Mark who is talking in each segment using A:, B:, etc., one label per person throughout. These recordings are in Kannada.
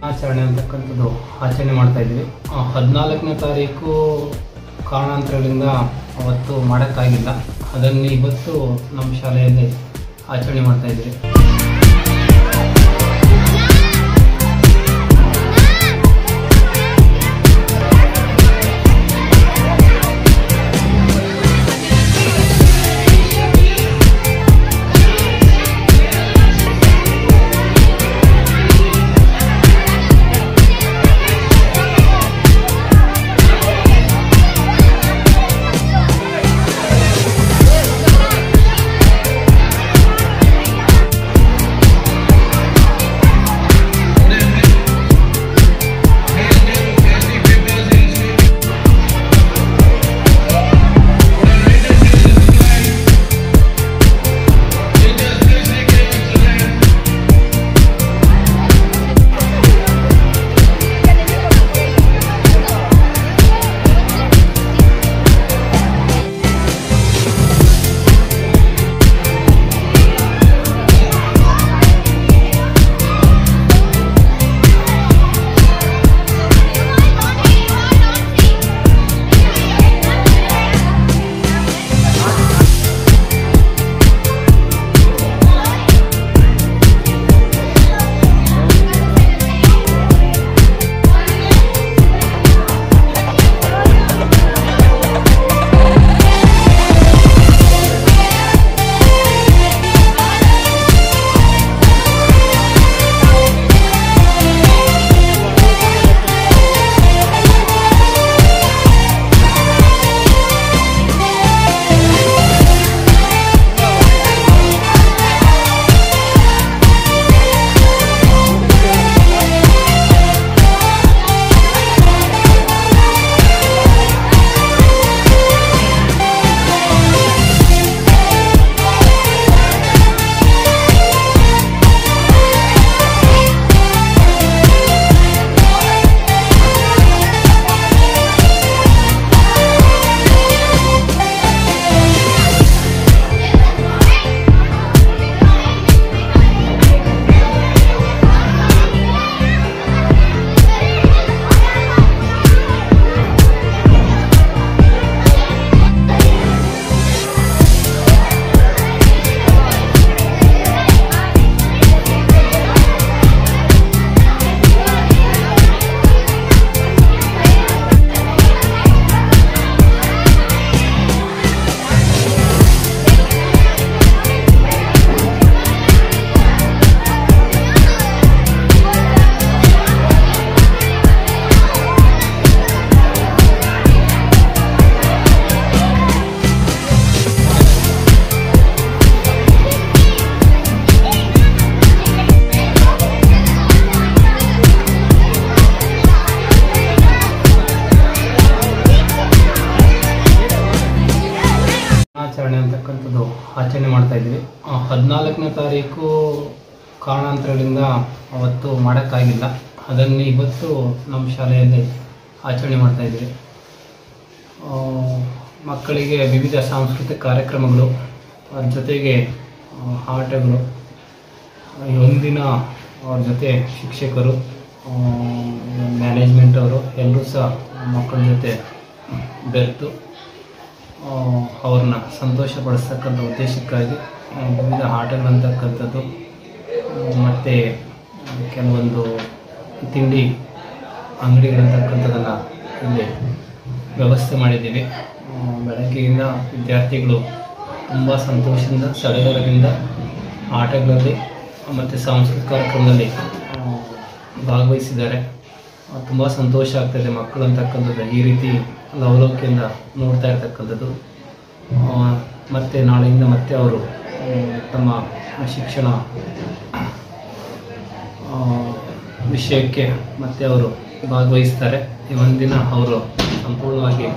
A: ಆಚರಣೆ ಅಂತಕ್ಕಂಥದ್ದು ಆಚರಣೆ ಮಾಡ್ತಾ ಇದ್ವಿ. 14ನೇ ತಾರೀಕು ಕಾರಣಾಂತರಗಳಿಂದ ಅವತ್ತು ಮಾಡೋಕ್ಕಾಗಿಲ್ಲ. ಅದನ್ನು ಇವತ್ತು ನಮ್ಮ ಶಾಲೆಯಲ್ಲಿ ಆಚರಣೆ ಮಾಡ್ತಾ ಇದ್ವಿ. ಆಚರಣೆ ಅಂತಕ್ಕಂಥದ್ದು ಆಚರಣೆ ಮಾಡ್ತಾ ಇದ್ವಿ. 14ನೇ ತಾರೀಕು ಕಾರಣಾಂತರಗಳಿಂದ ಅವತ್ತು ಮಾಡೋಕ್ಕಾಗಿಲ್ಲ. ಅದನ್ನು ಇವತ್ತು ನಮ್ಮ ಶಾಲೆಯಲ್ಲಿ ಆಚರಣೆ ಮಾಡ್ತಾ ಇದ್ವಿ. ಮಕ್ಕಳಿಗೆ ವಿವಿಧ ಸಾಂಸ್ಕೃತಿಕ ಕಾರ್ಯಕ್ರಮಗಳು, ಅವ್ರ ಜೊತೆಗೆ ಆಟಗಳು, ಒಂದಿನ ಅವ್ರ ಜೊತೆ ಶಿಕ್ಷಕರು, ಮ್ಯಾನೇಜ್ಮೆಂಟ್ ಅವರು ಎಲ್ಲರೂ ಸಹ ಮಕ್ಕಳ ಜೊತೆ ಬೆರೆತು ಅವ್ರನ್ನ ಸಂತೋಷಪಡಿಸ್ತಕ್ಕಂಥ ಉದ್ದೇಶಕ್ಕಾಗಿ ವಿವಿಧ ಆಟಗಳಂತಕ್ಕಂಥದ್ದು ಮತ್ತು ಕೆಲವೊಂದು ತಿಂಡಿ ಅಂಗಡಿಗಳಂತಕ್ಕಂಥದ್ದನ್ನು ಇಲ್ಲಿ ವ್ಯವಸ್ಥೆ ಮಾಡಿದ್ದೀವಿ. ಬೆಳಗ್ಗೆಯಿಂದ ವಿದ್ಯಾರ್ಥಿಗಳು ತುಂಬ ಸಂತೋಷದಿಂದ ಸಡಗರದಿಂದ ಆಟಗಳಲ್ಲಿ ಮತ್ತು ಸಾಂಸ್ಕೃತಿಕ ಕಾರ್ಯಕ್ರಮದಲ್ಲಿ ಭಾಗವಹಿಸಿದ್ದಾರೆ. ತುಂಬ ಸಂತೋಷ ಆಗ್ತಾಯಿದೆ ಮಕ್ಕಳು ಅಂತಕ್ಕಂಥದ್ದು ಈ ರೀತಿ ಲವಲವಿಕೆಯಿಂದ ನೋಡ್ತಾ ಇರ್ತಕ್ಕಂಥದ್ದು. ಮತ್ತು ನಾಳೆಯಿಂದ ಮತ್ತೆ ಅವರು ತಮ್ಮ ಶಿಕ್ಷಣ ವಿಷಯಕ್ಕೆ ಮತ್ತೆ ಅವರು ಭಾಗವಹಿಸ್ತಾರೆ. ಈ ಒಂದಿನ ಅವರು ಸಂಪೂರ್ಣವಾಗಿ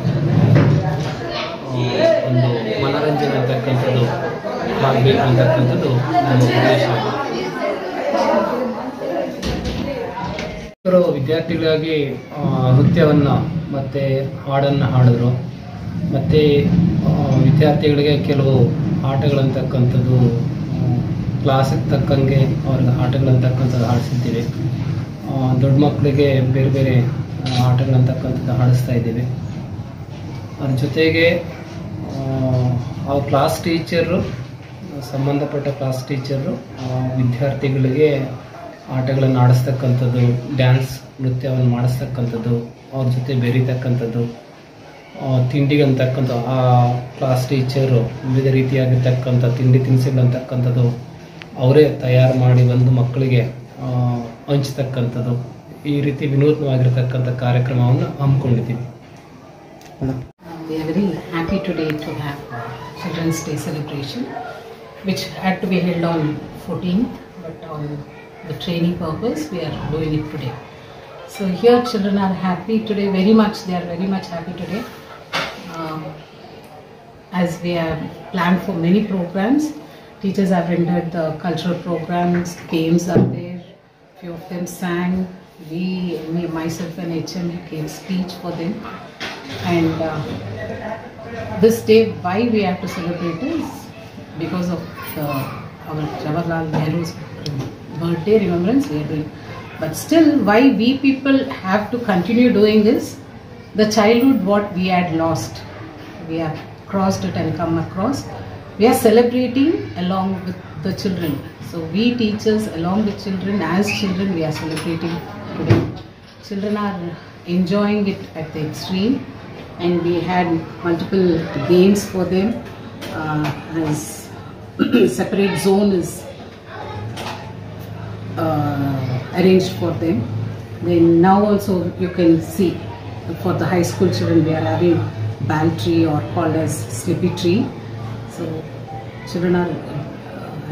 A: ಒಂದು ಮನರಂಜನೆ ಅಂತಕ್ಕಂಥದ್ದು ಆಗಬೇಕು ಅಂತಕ್ಕಂಥದ್ದು ನನ್ನ ಉದ್ದೇಶ. ವಿದ್ಯಾರ್ಥಿಗಳಾಗಿ ನೃತ್ಯವನ್ನು ಮತ್ತು ಹಾಡನ್ನು ಹಾಡಿದ್ರು. ಮತ್ತು ವಿದ್ಯಾರ್ಥಿಗಳಿಗೆ ಕೆಲವು ಆಟಗಳಂತಕ್ಕಂಥದ್ದು ಕ್ಲಾಸಿಗೆ ತಕ್ಕಂಗೆ ಅವ್ರಿಗೆ ಆಟಗಳಂತಕ್ಕಂಥದ್ದು ಆಡಿಸಿದ್ದೀವಿ. ದೊಡ್ಡ ಮಕ್ಕಳಿಗೆ ಬೇರೆ ಬೇರೆ ಆಟಗಳಂತಕ್ಕಂಥದ್ದು ಆಡಿಸ್ತಾ ಇದ್ದೀವಿ. ಅದ್ರ ಜೊತೆಗೆ ಆ ಕ್ಲಾಸ್ ಟೀಚರು, ಸಂಬಂಧಪಟ್ಟ ಕ್ಲಾಸ್ ಟೀಚರು ವಿದ್ಯಾರ್ಥಿಗಳಿಗೆ ಆಟಗಳನ್ನು ಆಡಿಸ್ತಕ್ಕಂಥದ್ದು, ಡ್ಯಾನ್ಸ್ ನೃತ್ಯವನ್ನು ಮಾಡಿಸ್ತಕ್ಕಂಥದ್ದು, ಅವ್ರ ಜೊತೆ ಬೆರೀತಕ್ಕಂಥದ್ದು, ತಿಂಡಿಗಂತಕ್ಕಂಥ ಆ ಕ್ಲಾಸ್ ಟೀಚರು ವಿವಿಧ ರೀತಿಯಾಗಿರ್ತಕ್ಕಂಥ ತಿಂಡಿ ತಿನಿಸುಗಳಂತಕ್ಕಂಥದ್ದು ಅವರೇ ತಯಾರು ಮಾಡಿ ಬಂದು ಮಕ್ಕಳಿಗೆ ಹಂಚ್ತಕ್ಕಂಥದ್ದು, ಈ ರೀತಿ ವಿನೂತನವಾಗಿರ್ತಕ್ಕಂಥ ಕಾರ್ಯಕ್ರಮವನ್ನು ಹಮ್ಮಿಕೊಂಡಿದ್ದೀವಿ.
B: We are very happy today to have Children's Day celebration, which had to be held on 14th, but on the training purpose we are doing it today. So here children are happy today, very much. They are very much happy today, as we have planned for many programs. Teachers have rendered the cultural programs, games are there. Few of them sang. Myself and HM gave speech for them. And this day, why we have to celebrate is because of our Jawaharlal Nehru's birthday remembrance we are doing. But still, why we people have to continue doing this? The childhood what we had lost, we have crossed it and come across. We are celebrating along with the children. So we teachers along with children, as children, we are celebrating today. Children are enjoying it at the extreme, and we had multiple games for them. As separate zone is arranged for them. Then now also you can see for the high school children we are having ball tree, or called as slippy tree. So children are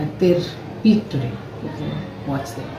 B: at their peak today. You can watch them.